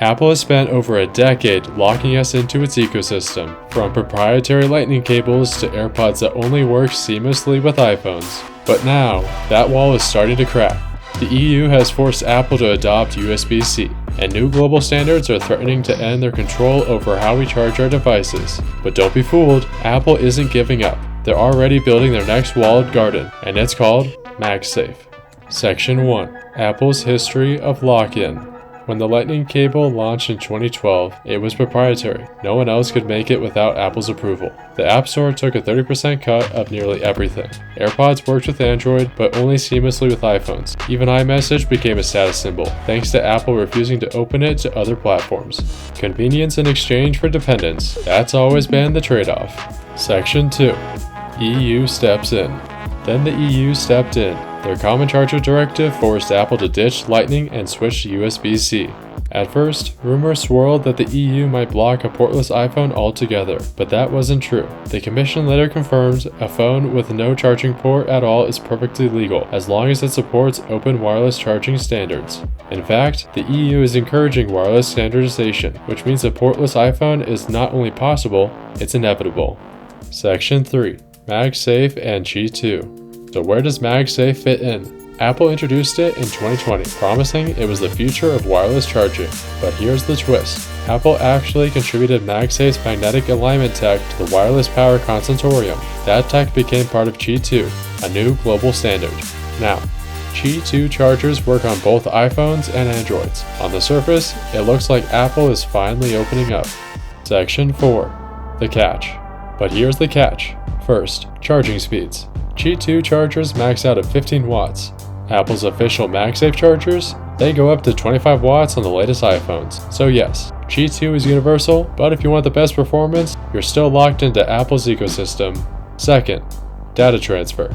Apple has spent over a decade locking us into its ecosystem, from proprietary lightning cables to AirPods that only work seamlessly with iPhones. But now, that wall is starting to crack. The EU has forced Apple to adopt USB-C, and new global standards are threatening to end their control over how we charge our devices. But don't be fooled, Apple isn't giving up. They're already building their next walled garden, and it's called MagSafe. Section 1. Apple's History of Lock-in. When the Lightning cable launched in 2012, it was proprietary. No one else could make it without Apple's approval. The App Store took a 30% cut of nearly everything. AirPods worked with Android, but only seamlessly with iPhones. Even iMessage became a status symbol, thanks to Apple refusing to open it to other platforms. Convenience in exchange for dependence. That's always been the trade-off. Section 2. EU steps in. Then the EU stepped in. Their Common Charger Directive forced Apple to ditch Lightning and switch to USB-C. At first, rumors swirled that the EU might block a portless iPhone altogether, but that wasn't true. The Commission later confirmed a phone with no charging port at all is perfectly legal, as long as it supports open wireless charging standards. In fact, the EU is encouraging wireless standardization, which means a portless iPhone is not only possible, it's inevitable. Section 3. MagSafe and Qi2. So where does MagSafe fit in? Apple introduced it in 2020, promising it was the future of wireless charging. But here's the twist. Apple actually contributed MagSafe's magnetic alignment tech to the Wireless Power Consortium. That tech became part of Qi2, a new global standard. Now, Qi2 chargers work on both iPhones and Androids. On the surface, it looks like Apple is finally opening up. Section 4. The catch. But here's the catch. First, charging speeds. Qi2 chargers max out at 15 watts. Apple's official MagSafe chargers, they go up to 25 watts on the latest iPhones. So yes, Qi2 is universal, but if you want the best performance, you're still locked into Apple's ecosystem. Second, data transfer.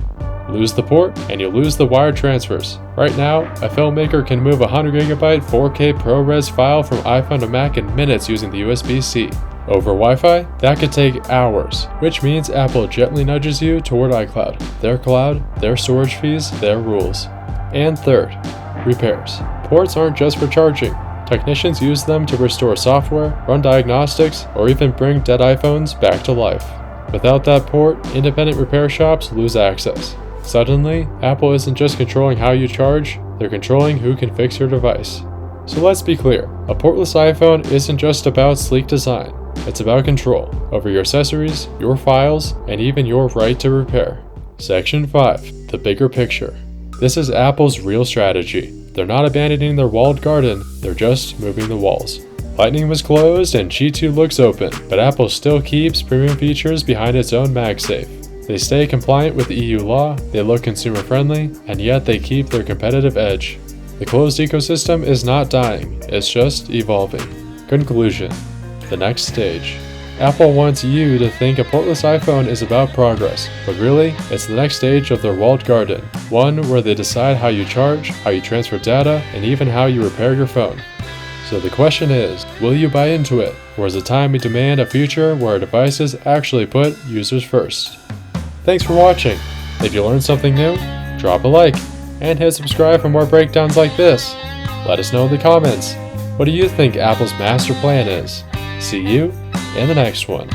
Lose the port, and you lose the wire transfers. Right now, a filmmaker can move a 100GB 4K ProRes file from iPhone to Mac in minutes using the USB-C. Over Wi-Fi, that could take hours, which means Apple gently nudges you toward iCloud. Their cloud, their storage fees, their rules. And third, repairs. Ports aren't just for charging. Technicians use them to restore software, run diagnostics, or even bring dead iPhones back to life. Without that port, independent repair shops lose access. Suddenly, Apple isn't just controlling how you charge, they're controlling who can fix your device. So let's be clear, a portless iPhone isn't just about sleek design. It's about control over your accessories, your files, and even your right to repair. Section 5. The bigger picture. This is Apple's real strategy. They're not abandoning their walled garden, they're just moving the walls. Lightning was closed and Qi2 looks open, but Apple still keeps premium features behind its own MagSafe. They stay compliant with EU law, they look consumer friendly, and yet they keep their competitive edge. The closed ecosystem is not dying, it's just evolving. Conclusion. The next stage. Apple wants you to think a portless iPhone is about progress, but really, it's the next stage of their walled garden, one where they decide how you charge, how you transfer data, and even how you repair your phone. So the question is, will you buy into it, or is it time we demand a future where our devices actually put users first? Thanks for watching. If you learned something new, drop a like, and hit subscribe for more breakdowns like this. Let us know in the comments. What do you think Apple's master plan is? See you in the next one.